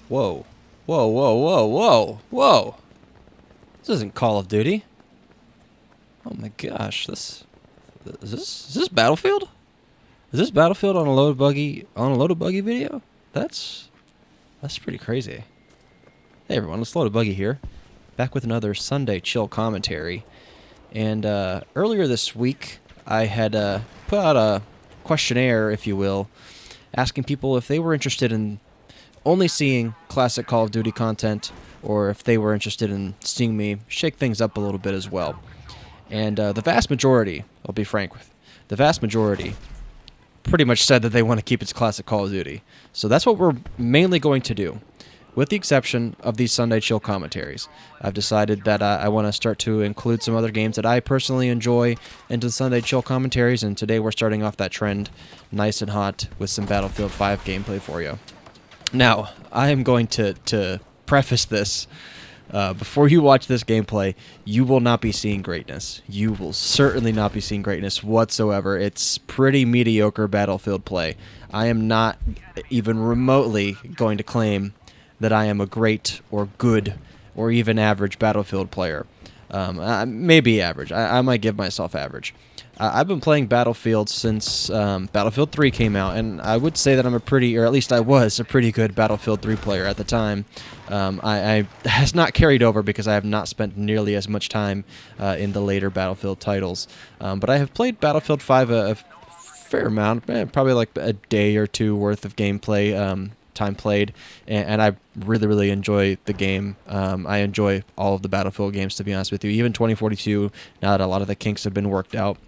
Whoa. Whoa, whoa, whoa, whoa, whoa. This isn't Call of Duty. Oh my gosh, is this Battlefield? Is this Battlefield on a loaded buggy video? That's pretty crazy. Hey everyone, let's load a buggy here. Back with another Sunday chill commentary. And earlier this week I had put out a questionnaire, if you will, asking people if they were interested in only seeing classic Call of Duty content, or if they were interested in seeing me shake things up a little bit as well. And the vast majority, I'll be frank with, the vast majority pretty much said that they want to keep its classic Call of Duty. So that's what we're mainly going to do, with the exception of these Sunday chill commentaries. I've decided that I want to start to include some other games that I personally enjoy into the Sunday chill commentaries, and today we're starting off that trend nice and hot with some Battlefield 5 gameplay for you. Now, I am going to preface this. Before you watch this gameplay, you will not be seeing greatness. You will certainly not be seeing greatness whatsoever. It's pretty mediocre Battlefield play. I am not even remotely going to claim that I am a great or good or even average Battlefield player. Maybe average. I might give myself average. I've been playing Battlefield since Battlefield 3 came out, and I would say that I'm or at least I was, a pretty good Battlefield 3 player at the time. I has not carried over because I have not spent nearly as much time in the later Battlefield titles. But I have played Battlefield 5 a fair amount, probably like a day or two worth of gameplay time played, and I really enjoy the game. I enjoy all of the Battlefield games, to be honest with you. Even 2042, now that a lot of the kinks have been worked out,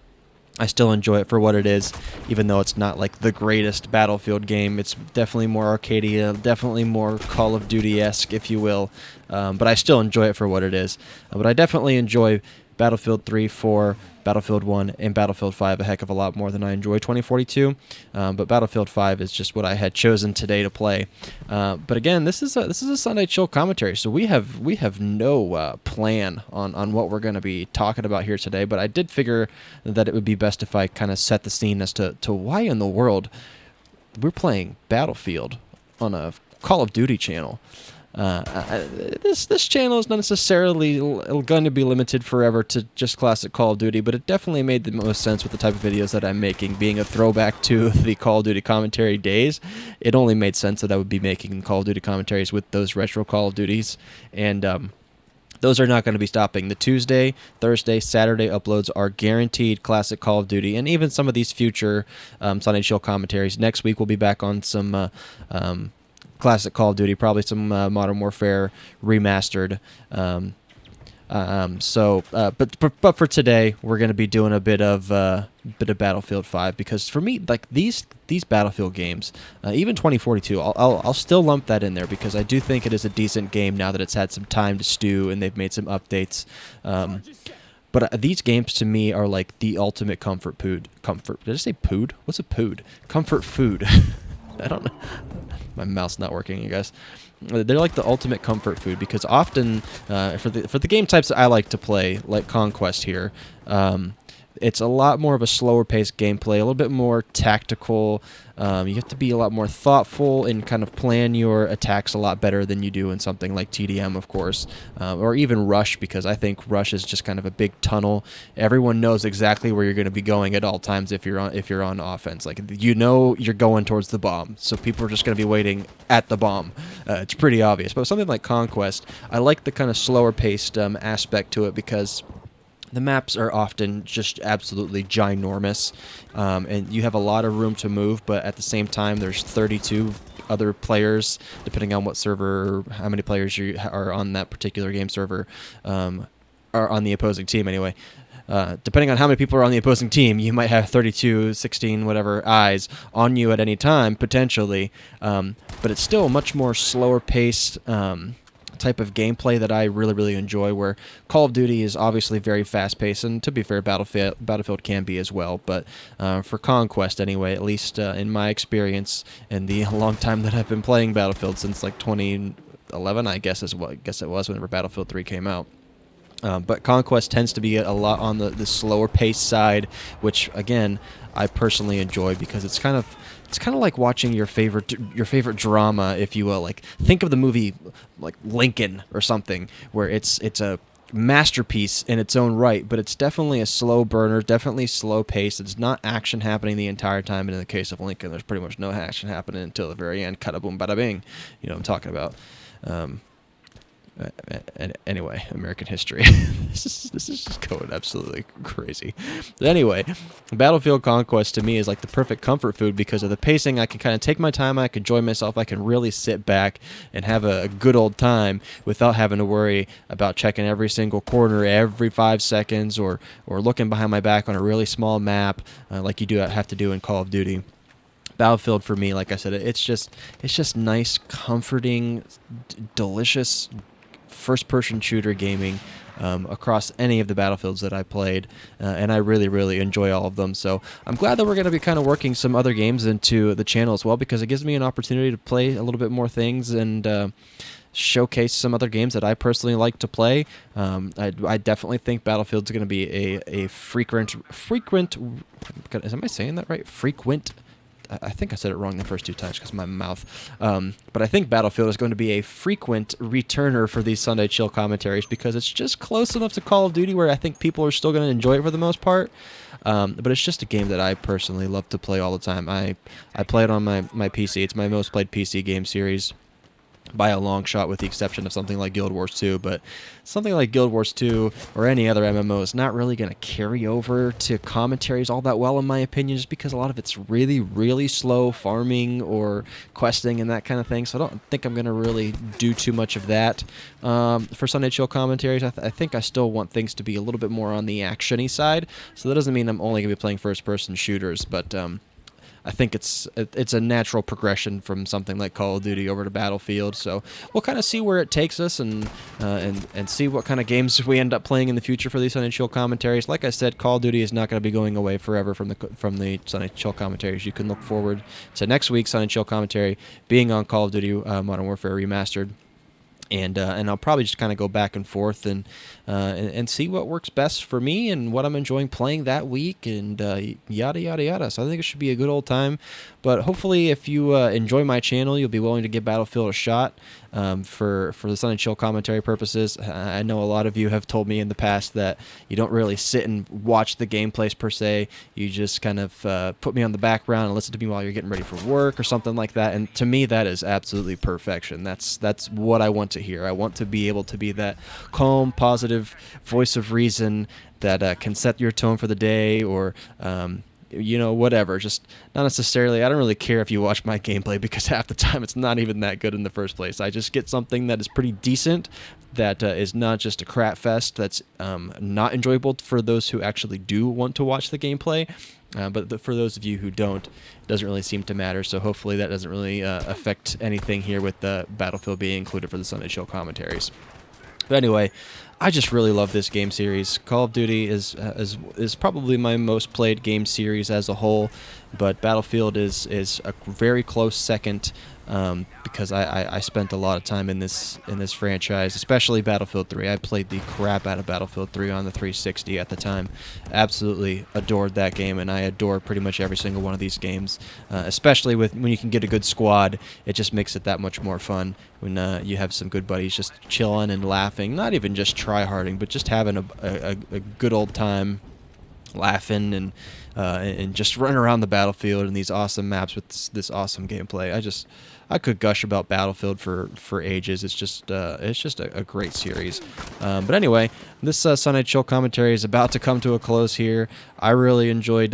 I still enjoy it for what it is, even though it's not like the greatest Battlefield game. It's definitely more arcadey, definitely more Call of Duty-esque, if you will, but I still enjoy it for what it is. But I definitely enjoy Battlefield 3, 4, Battlefield 1, and Battlefield 5 a heck of a lot more than I enjoy 2042. But Battlefield 5 is just what I had chosen today to play. But again, this is a Sunday chill commentary, so we have no plan on what we're going to be talking about here today. But I did figure that it would be best if I kind of set the scene as to why in the world we're playing Battlefield on a Call of Duty channel. This channel is not necessarily going to be limited forever to just classic Call of Duty, but it definitely made the most sense with the type of videos that I'm making. Being a throwback to the Call of Duty commentary days, it only made sense that I would be making Call of Duty commentaries with those retro Call of Duties, and those are not going to be stopping. The Tuesday, Thursday, Saturday uploads are guaranteed classic Call of Duty, and even some of these future Sunday Chill commentaries. Next week we'll be back on some classic Call of Duty, probably some Modern Warfare remastered. But for today, we're going to be doing a bit of Battlefield 5, because for me, like these Battlefield games, even 2042, I'll still lump that in there because I do think it is a decent game now that it's had some time to stew and they've made some updates. But these games to me are like the ultimate comfort. Did I say pood? What's a pood? Comfort food. I don't know. My mouth's not working, you guys. They're like the ultimate comfort food because often for the game types that I like to play, like Conquest here, it's a lot more of a slower paced gameplay, a little bit more tactical. You have to be a lot more thoughtful and kind of plan your attacks a lot better than you do in something like TDM, of course, or even Rush, because I think Rush is just kind of a big tunnel. Everyone knows exactly where you're going to be going at all times if you're on offense. Like, you know you're going towards the bomb, so people are just going to be waiting at the bomb. It's pretty obvious. But something like Conquest, I like the kind of slower paced aspect to it because the maps are often just absolutely ginormous, and you have a lot of room to move, but at the same time, there's 32 other players, depending on what server, how many players you are on that particular game server, are on the opposing team anyway. Depending on how many people are on the opposing team, you might have 32, 16, whatever eyes on you at any time, potentially, but it's still a much more slower paced type of gameplay that I really enjoy, where Call of Duty is obviously very fast-paced, and to be fair, Battlefield can be as well, but for Conquest anyway, at least in my experience and the long time that I've been playing Battlefield, since like 2011, I guess it was whenever Battlefield 3 came out. But Conquest tends to be a lot on the slower pace side, which again I personally enjoy because it's kind of like watching your favorite drama, if you will. Like think of the movie like Lincoln or something, where it's a masterpiece in its own right, but it's definitely a slow burner, definitely slow pace. It's not action happening the entire time, and in the case of Lincoln, there's pretty much no action happening until the very end. Cut a boom, bada bing. You know what I'm talking about. Anyway, American history. This is just going absolutely crazy. But anyway, Battlefield Conquest to me is like the perfect comfort food because of the pacing. I can kind of take my time. I can enjoy myself. I can really sit back and have a good old time without having to worry about checking every single corner every 5 seconds or looking behind my back on a really small map like you have to do in Call of Duty. Battlefield for me, like I said, it's just nice, comforting, delicious first-person shooter gaming across any of the Battlefields that I played, and I really, really enjoy all of them. So I'm glad that we're going to be kind of working some other games into the channel as well, because it gives me an opportunity to play a little bit more things and showcase some other games that I personally like to play. I definitely think Battlefield's going to be a frequent. Am I saying that right? Frequent. I think I said it wrong the first 2 times because of my mouth. But I think Battlefield is going to be a frequent returner for these Sunday Chill commentaries because it's just close enough to Call of Duty where I think people are still going to enjoy it for the most part. But it's just a game that I personally love to play all the time. I play it on my PC. It's my most played PC game series by a long shot, with the exception of something like Guild Wars 2, but something like Guild Wars 2 or any other MMO is not really going to carry over to commentaries all that well, in my opinion, just because a lot of it's really, really slow farming or questing and that kind of thing, so I don't think I'm going to really do too much of that for Sunday Chill commentaries. I think I still want things to be a little bit more on the action-y side, so that doesn't mean I'm only going to be playing first-person shooters, but I think it's a natural progression from something like Call of Duty over to Battlefield. So we'll kind of see where it takes us and see what kind of games we end up playing in the future for these Sunday Chill commentaries. Like I said, Call of Duty is not going to be going away forever from the Sunday Chill commentaries. You can look forward to next week's Sunday Chill commentary being on Call of Duty Modern Warfare Remastered. And I'll probably just kind of go back and forth and see what works best for me and what I'm enjoying playing that week and yada, yada, yada. So I think it should be a good old time. But hopefully if you enjoy my channel, you'll be willing to give Battlefield a shot for the Sun and Chill commentary purposes. I know a lot of you have told me in the past that you don't really sit and watch the gameplays per se. You just kind of put me on the background and listen to me while you're getting ready for work or something like that. And to me, that is absolutely perfection. That's what I want to hear. I want to be able to be that calm, positive voice of reason that can set your tone for the day or whatever. Just not necessarily, I don't really care if you watch my gameplay because half the time it's not even that good in the first place. I just get something that is pretty decent, that is not just a crap fest, that's not enjoyable for those who actually do want to watch the gameplay. But for those of you who don't, it doesn't really seem to matter, so hopefully that doesn't really affect anything here with the Battlefield being included for the Sunday Show commentaries. But anyway, I just really love this game series. Call of Duty is probably my most played game series as a whole, but Battlefield is a very close second because I spent a lot of time in this franchise, especially Battlefield 3. I played the crap out of Battlefield 3 on the 360 at the time. Absolutely adored that game, and I adore pretty much every single one of these games, especially when you can get a good squad. It just makes it that much more fun when you have some good buddies just chilling and laughing, not even just try-harding, but just having a good old time laughing and just running around the battlefield in these awesome maps with this awesome gameplay. I could gush about Battlefield for ages. It's just a great series. But anyway, this Sunday Chill commentary is about to come to a close here. I really enjoyed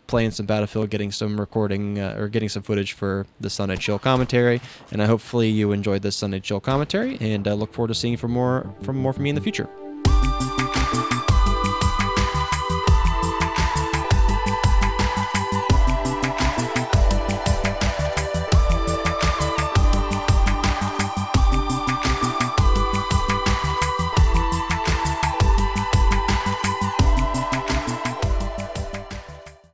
playing some Battlefield, getting some recording or getting some footage for the Sunday Chill commentary, and hopefully you enjoyed this Sunday Chill commentary, and I look forward to seeing more from me in the future.